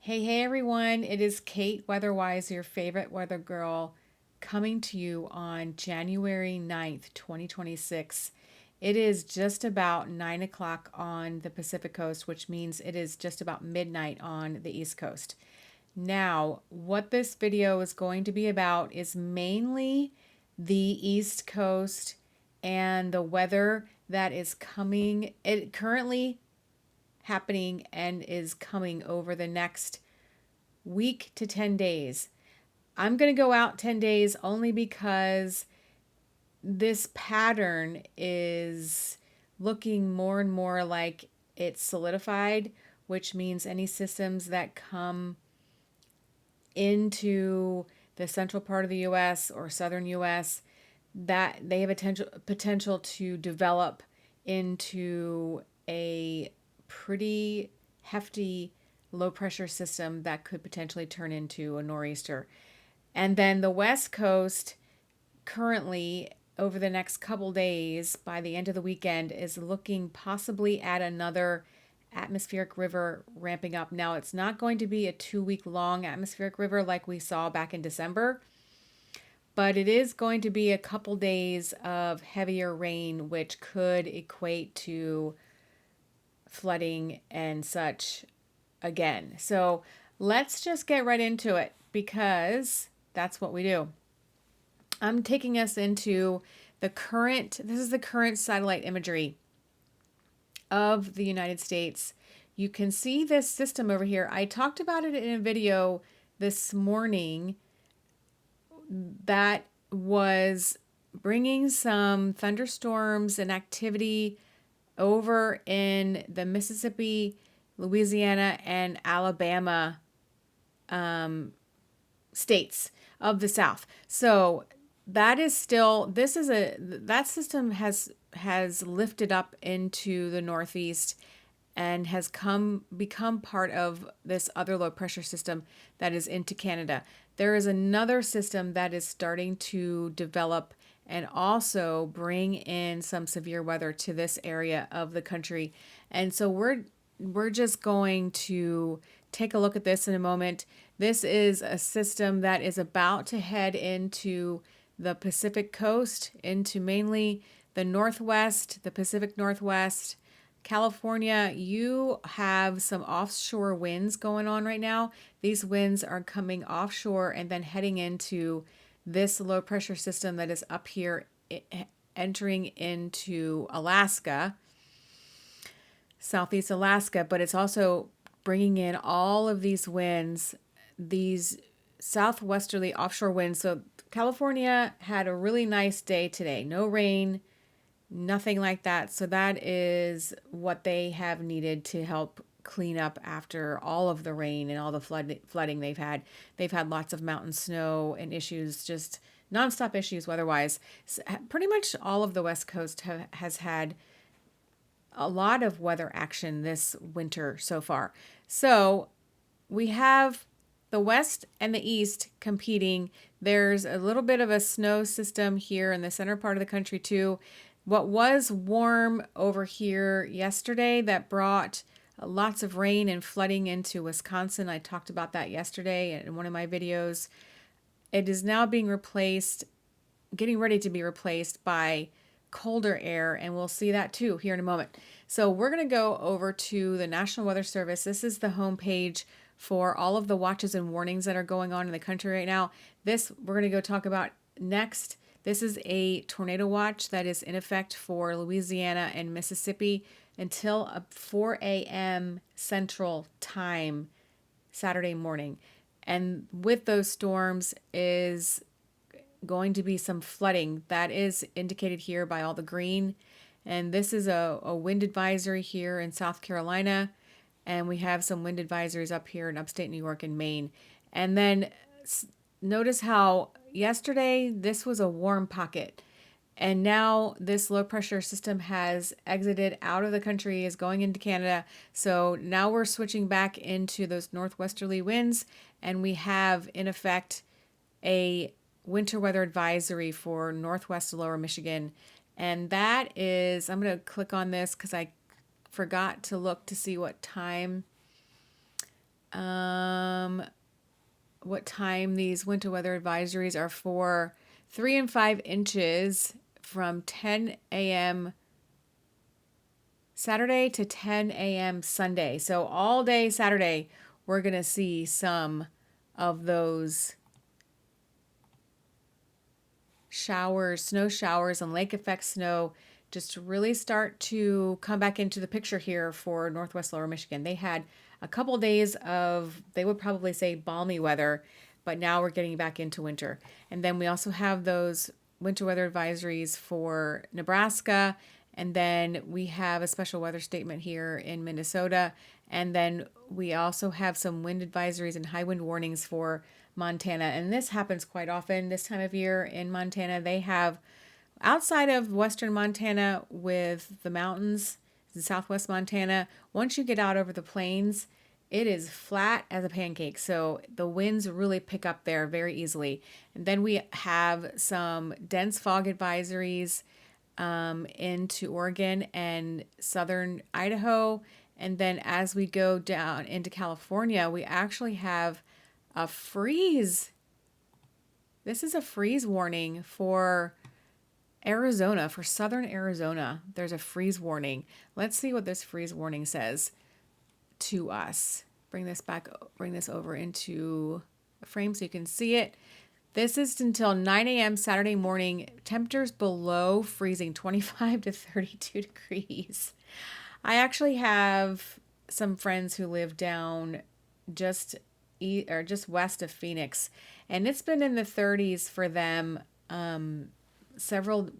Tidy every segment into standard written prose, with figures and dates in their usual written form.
Hey everyone, it is Kate Weatherwise, your favorite weather girl, coming to you on January 9th, 2026. It is just about 9 o'clock on the Pacific Coast, which means it is just about midnight on the East Coast. Now, what this video is going to be about is mainly the East Coast and the weather that is coming. It currently happening and is coming over the next week to 10 days. I'm going to go out 10 days only because this pattern is looking more and more like it's solidified, which means any systems that come into the central part of the US or southern US, that they have a potential to develop into a pretty hefty low pressure system that could potentially turn into a nor'easter. And then the West Coast currently over the next couple days by the end of the weekend is looking possibly at another atmospheric river ramping up. Now, it's not going to be a 2 week long atmospheric river like we saw back in December, but it is going to be a couple days of heavier rain, which could equate to flooding and such again. So let's just get right into it because that's what we do. I'm taking us into this is the current satellite imagery of the United States. You can see this system over here. I talked about it in a video this morning that was bringing some thunderstorms and activity over in the Mississippi, Louisiana, and Alabama states of the South. So that is still that system has lifted up into the Northeast and has become part of this other low pressure system that is into Canada. There is another system that is starting to develop and also bring in some severe weather to this area of the country. And so we're just going to take a look at this in a moment. This is a system that is about to head into the Pacific coast, into mainly the Northwest, the Pacific Northwest. California, you have some offshore winds going on right now. These winds are coming offshore and then heading into this low pressure system that is up here, entering into Alaska, southeast Alaska, but it's also bringing in all of these winds, these southwesterly offshore winds. So California had a really nice day today. No rain, nothing like that. So that is what they have needed to help clean up after all of the rain and all the flooding they've had. They've had lots of mountain snow and issues, just nonstop issues weather-wise. So pretty much all of the West Coast has had a lot of weather action this winter so far. So we have the West and the East competing. There's a little bit of a snow system here in the center part of the country too. What was warm over here yesterday that brought lots of rain and flooding into Wisconsin. I talked about that yesterday in one of my videos. It is now being replaced, getting ready to be replaced by colder air, and we'll see that too here in a moment. So we're going to go over to the National Weather Service. This is the homepage for all of the watches and warnings that are going on in the country right now. This we're going to go talk about next. This is a tornado watch that is in effect for Louisiana and Mississippi until 4 a.m. Central Time Saturday morning. And with those storms is going to be some flooding that is indicated here by all the green. And this is a wind advisory here in South Carolina. And we have some wind advisories up here in upstate New York and Maine. And then notice how yesterday this was a warm pocket. And now this low pressure system has exited out of the country, is going into Canada. So now we're switching back into those northwesterly winds. And we have, in effect, a winter weather advisory for northwest lower Michigan. And that is, I'm going to click on this because I forgot to look to see what time um, what time these winter weather advisories are for. 3 and 5 inches from 10 a.m. Saturday to 10 a.m. Sunday. So all day Saturday, we're going to see some of those showers, snow showers, and lake effect snow just really start to come back into the picture here for Northwest Lower Michigan. They had a couple days of, they would probably say balmy weather, but now we're getting back into winter. And then we also have those winter weather advisories for Nebraska. And then we have a special weather statement here in Minnesota. And then we also have some wind advisories and high wind warnings for Montana. And this happens quite often this time of year in Montana. They have, outside of western Montana with the mountains, in southwest Montana, once you get out over the plains, it is flat as a pancake. So the winds really pick up there very easily. And then we have some dense fog advisories into Oregon and southern Idaho. And then as we go down into California, we actually have a freeze. This is a freeze warning for Arizona, for southern Arizona. There's a freeze warning. Let's see what this freeze warning says to us. Bring this over into a frame so you can see it. This is until 9 a.m. Saturday morning. Temperatures below freezing, 25 to 32 degrees. I actually have some friends who live down just west of Phoenix, and it's been in the 30s for them several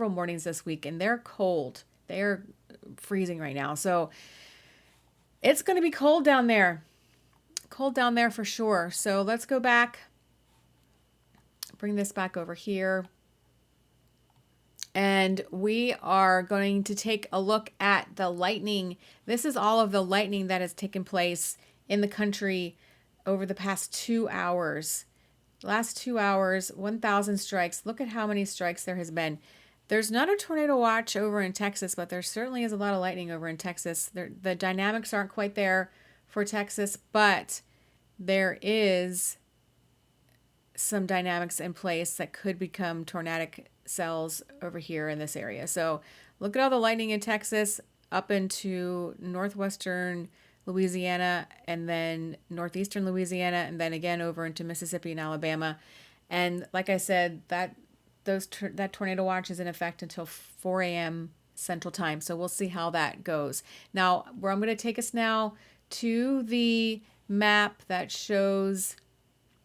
mornings this week, and they're cold. They're freezing right now. So it's going to be cold down there. Cold down there for sure. So let's go back. Bring this back over here. And we are going to take a look at the lightning. This is all of the lightning that has taken place in the country over the past 2 hours. Last 2 hours, 1,000 strikes. Look at how many strikes there has been. There's not a tornado watch over in Texas, but there certainly is a lot of lightning over in Texas. The dynamics aren't quite there for Texas, but there is some dynamics in place that could become tornadic cells over here in this area. So look at all the lightning in Texas up into northwestern Louisiana and then northeastern Louisiana and then again over into Mississippi and Alabama. And like I said, that tornado watch is in effect until 4 a.m. Central Time. So we'll see how that goes. Now, where I'm going to take us now to the map that shows,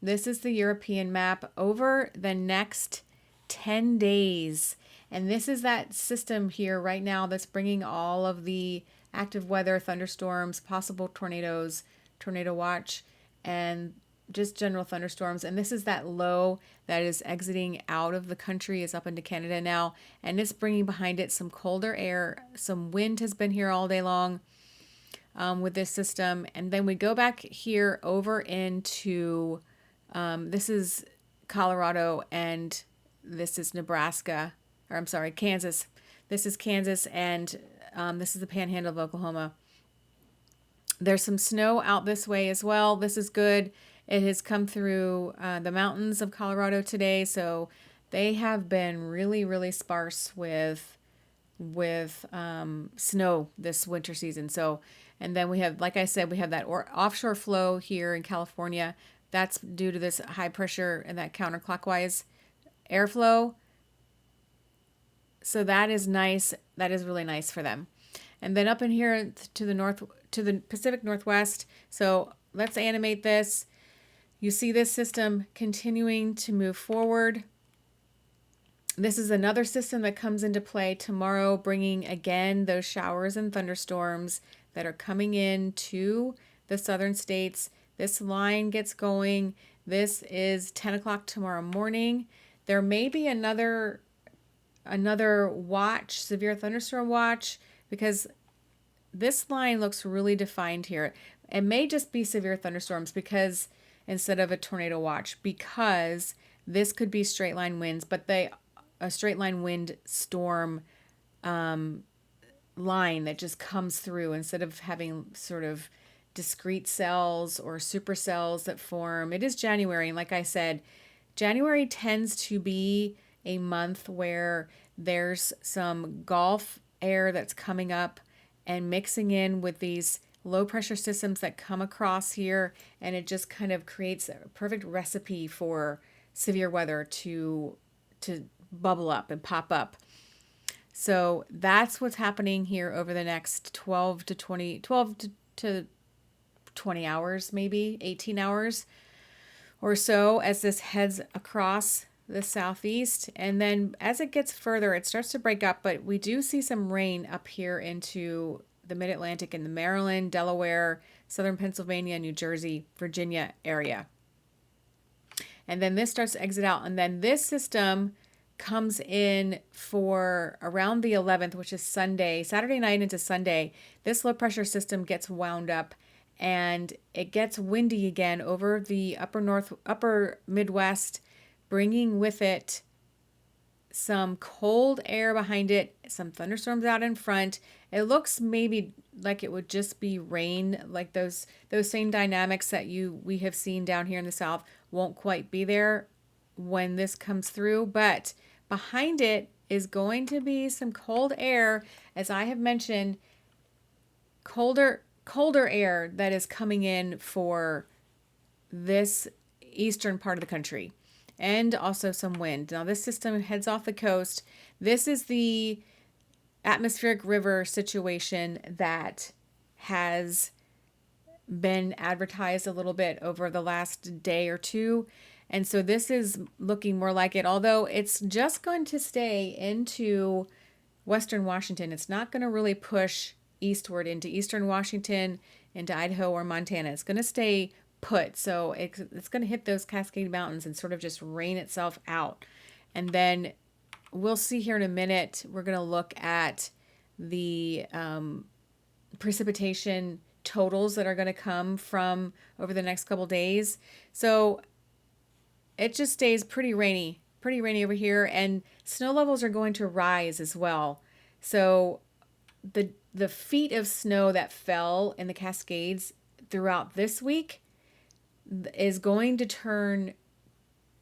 this is the European map over the next 10 days. And this is that system here right now that's bringing all of the active weather, thunderstorms, possible tornadoes, tornado watch, and just general thunderstorms. And this is that low that is exiting out of the country, is up into Canada now. And it's bringing behind it some colder air. Some wind has been here all day long with this system. And then we go back here over into, this is Colorado and this is Nebraska, or I'm sorry, Kansas. This is Kansas and this is the panhandle of Oklahoma. There's some snow out this way as well. This is good. It has come through the mountains of Colorado today, so they have been really, really sparse with snow this winter season. So, and then we have, like I said, we have that offshore flow here in California. That's due to this high pressure and that counterclockwise airflow. So that is nice. That is really nice for them. And then up in here to the north, to the Pacific Northwest. So let's animate this. You see this system continuing to move forward. This is another system that comes into play tomorrow, bringing again those showers and thunderstorms that are coming in to the southern states. This line gets going. This is 10 o'clock tomorrow morning. There may be another watch, severe thunderstorm watch, because this line looks really defined here. It may just be severe thunderstorms because instead of a tornado watch, because this could be straight line winds, but a straight line wind storm line that just comes through instead of having sort of discrete cells or supercells that form. It is January, and like I said, January tends to be a month where there's some Gulf air that's coming up and mixing in with these low pressure systems that come across here, and it just kind of creates a perfect recipe for severe weather to bubble up and pop up. So that's what's happening here over the next 12 to 20 hours, maybe 18 hours or so, as this heads across the southeast. And then as it gets further, it starts to break up, but we do see some rain up here into the mid-Atlantic and the Maryland, Delaware, southern Pennsylvania, New Jersey, Virginia area. And then this starts to exit out. And then this system comes in for around the 11th, which is Sunday, Saturday night into Sunday. This low pressure system gets wound up and it gets windy again over the upper Midwest, bringing with it some cold air behind it, some thunderstorms out in front. It looks maybe like it would just be rain, like those same dynamics that we have seen down here in the South won't quite be there when this comes through, but behind it is going to be some cold air, as I have mentioned, colder air that is coming in for this eastern part of the country, and also some wind. Now this system heads off the coast. This is the atmospheric river situation that has been advertised a little bit over the last day or two. And so this is looking more like it, although it's just going to stay into Western Washington. It's not going to really push eastward into Eastern Washington, into Idaho or Montana. It's going to stay put. So it's going to hit those Cascade Mountains and sort of just rain itself out. And then we'll see here in a minute, we're going to look at the precipitation totals that are going to come from over the next couple days. So it just stays pretty rainy over here, and snow levels are going to rise as well. So the feet of snow that fell in the Cascades throughout this week is going to turn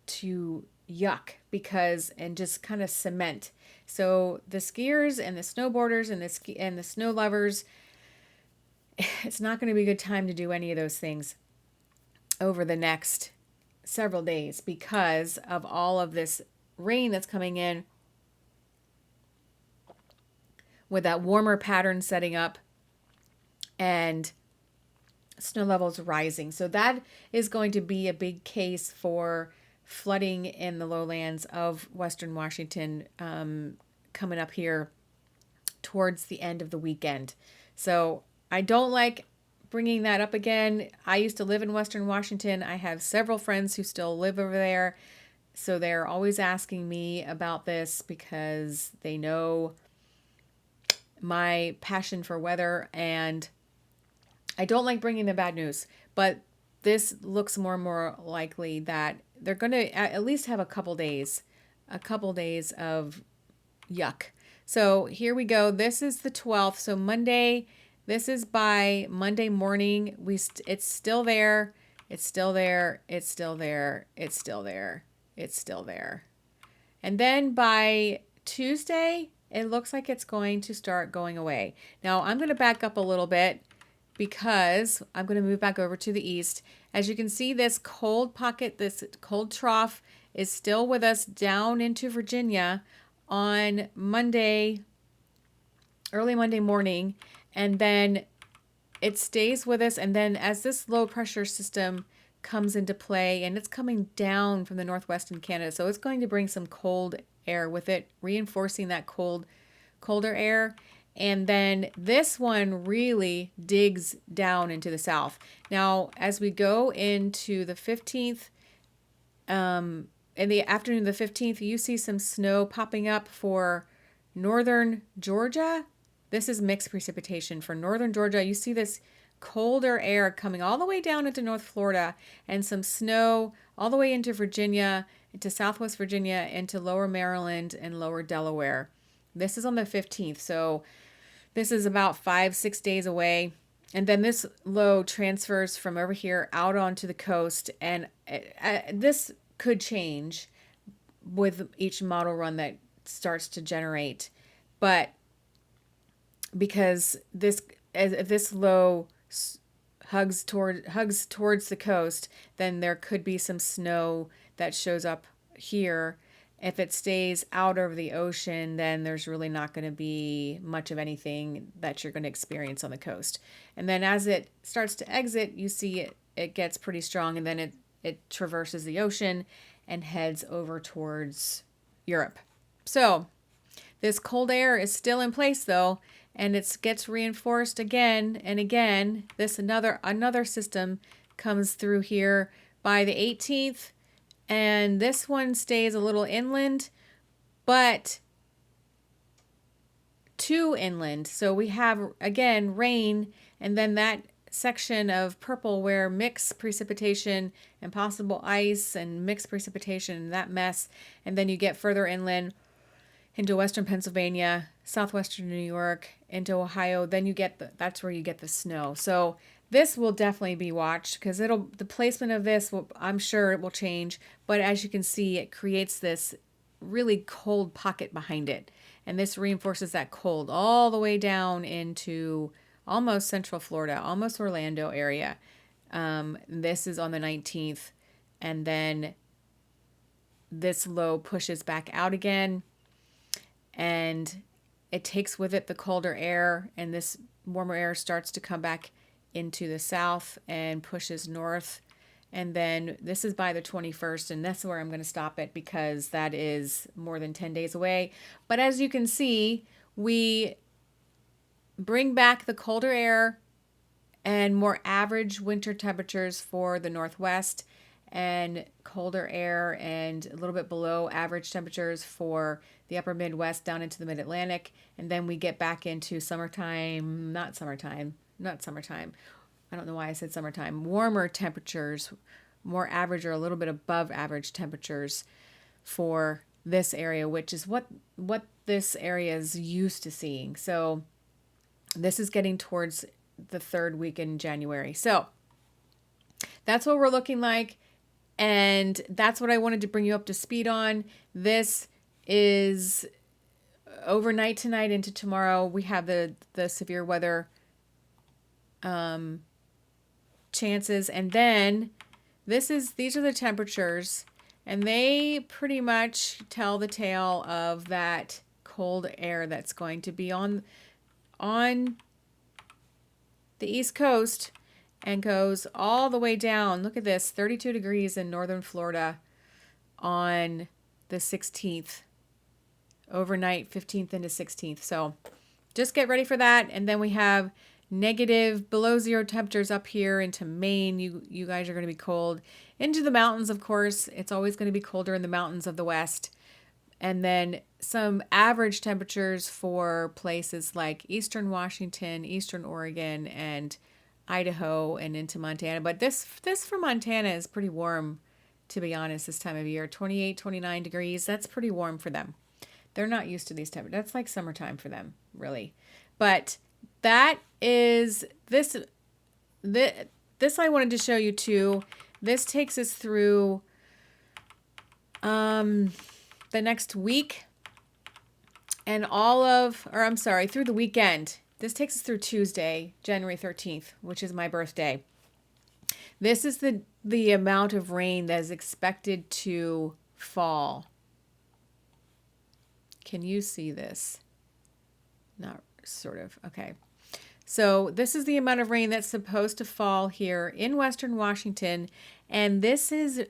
to yuck and just kind of cement. So the skiers and the snowboarders and the snow lovers, it's not going to be a good time to do any of those things over the next several days because of all of this rain that's coming in with that warmer pattern setting up and snow levels rising. So that is going to be a big case for flooding in the lowlands of Western Washington coming up here towards the end of the weekend. So I don't like bringing that up again. I used to live in Western Washington. I have several friends who still live over there. So they're always asking me about this because they know my passion for weather, and I don't like bringing the bad news, but this looks more and more likely that they're going to at least have a couple days of yuck. So here we go. This is the 12th. So Monday, this is by Monday morning. It's still there. It's still there. It's still there. It's still there. It's still there. And then by Tuesday, it looks like it's going to start going away. Now I'm going to back up a little bit because I'm going to move back over to the east. As you can see, this cold pocket, this cold trough is still with us down into Virginia on Monday, early Monday morning. And then it stays with us. And then as this low pressure system comes into play, and it's coming down from the northwest in Canada, so it's going to bring some cold air with it, reinforcing that colder air. And then this one really digs down into the south. Now, as we go into the 15th, in the afternoon of the 15th, you see some snow popping up for northern Georgia. This is mixed precipitation for northern Georgia. You see this colder air coming all the way down into North Florida, and some snow all the way into Virginia, into Southwest Virginia, into lower Maryland and lower Delaware. This is on the 15th. So this is about 5-6 days away. And then this low transfers from over here out onto the coast. And this could change with each model run that starts to generate. But because if this low hugs towards the coast, then there could be some snow that shows up here. If it stays out over the ocean, then there's really not going to be much of anything that you're going to experience on the coast. And then as it starts to exit, you see it gets pretty strong, and then it traverses the ocean and heads over towards Europe. So this cold air is still in place though, and it gets reinforced again and again. This another system comes through here by the 18th, and this one stays a little inland, but too inland. So we have again rain, and then that section of purple where mixed precipitation and possible ice and mixed precipitation, that mess, and then you get further inland into western Pennsylvania, southwestern New York, into Ohio, then you get that's where you get the snow. So this will definitely be watched because the placement of this I'm sure it will change, but as you can see, it creates this really cold pocket behind it. And this reinforces that cold all the way down into almost central Florida, almost Orlando area. This is on the 19th, and then this low pushes back out again, and it takes with it the colder air, and this warmer air starts to come back into the south and pushes north. And then this is by the 21st, and that's where I'm going to stop it because that is more than 10 days away. But as you can see, we bring back the colder air and more average winter temperatures for the Northwest, and colder air and a little bit below average temperatures for the upper Midwest down into the Mid-Atlantic. And then we get back into summertime, not summertime. I don't know why I said summertime. Warmer temperatures, more average or a little bit above average temperatures for this area, which is what this area is used to seeing. So this is getting towards the third week in January. So that's what we're looking like. And that's what I wanted to bring you up to speed on. This is overnight tonight into tomorrow. We have the severe weather chances. And then these are the temperatures, and they pretty much tell the tale of that cold air that's going to be on the East Coast and goes all the way down. Look at this, 32 degrees in northern Florida on the 16th, overnight 15th into 16th. So just get ready for that. And then we have negative below zero temperatures up here into Maine. You guys are going to be cold. Into the mountains, of course. It's always going to be colder in the mountains of the West. And then some average temperatures for places like eastern Washington, eastern Oregon, and Idaho, and into Montana. But this for Montana is pretty warm, to be honest, this time of year. 28, 29 degrees. That's pretty warm for them. They're not used to these temperatures. That's like summertime for them, really. But that is this I wanted to show you too. This takes us through the next week and through the weekend. This takes us through Tuesday, January 13th, which is my birthday. This is the amount of rain that is expected to fall. Can you see this? Not sort of. Okay. So this is the amount of rain that's supposed to fall here in Western Washington. And this is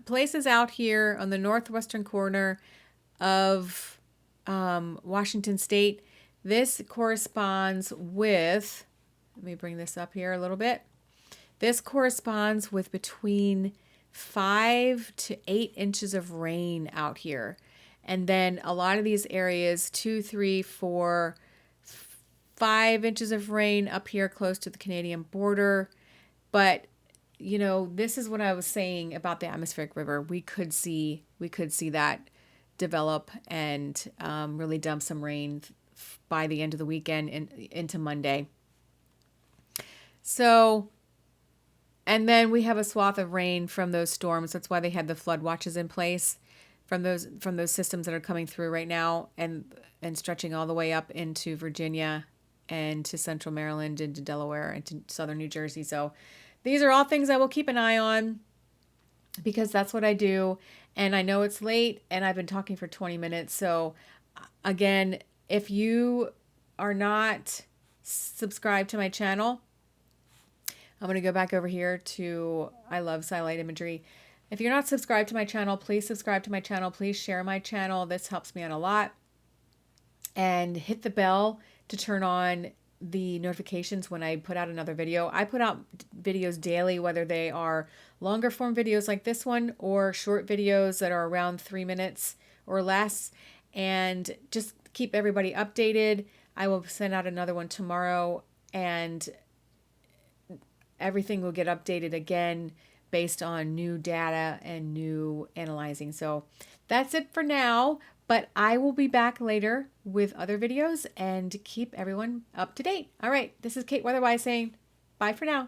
places out here on the northwestern corner of Washington State. This corresponds with, let me bring this up here a little bit. This corresponds with between 5 to 8 inches of rain out here. And then a lot of these areas, 2, 3, 4, 5 inches of rain up here close to the Canadian border. But, this is what I was saying about the atmospheric river. We could see that develop and really dump some rain by the end of the weekend and into Monday. So, and then we have a swath of rain from those storms. That's why they had the flood watches in place from those systems that are coming through right now and stretching all the way up into Virginia and to central Maryland, into Delaware, and to southern New Jersey. So these are all things I will keep an eye on because that's what I do. And I know it's late and I've been talking for 20 minutes. So again, if you are not subscribed to my channel, I'm going to go back over here to I Love Satellite Imagery. If you're not subscribed to my channel, please subscribe to my channel. Please share my channel. This helps me out a lot. And hit the bell to turn on the notifications when I put out another video. I put out videos daily, whether they are longer form videos like this one or short videos that are around 3 minutes or less. And just keep everybody updated. I will send out another one tomorrow, and everything will get updated again based on new data and new analyzing. So that's it for now, but I will be back later with other videos and keep everyone up to date. All right, this is Kate Weatherwise saying bye for now.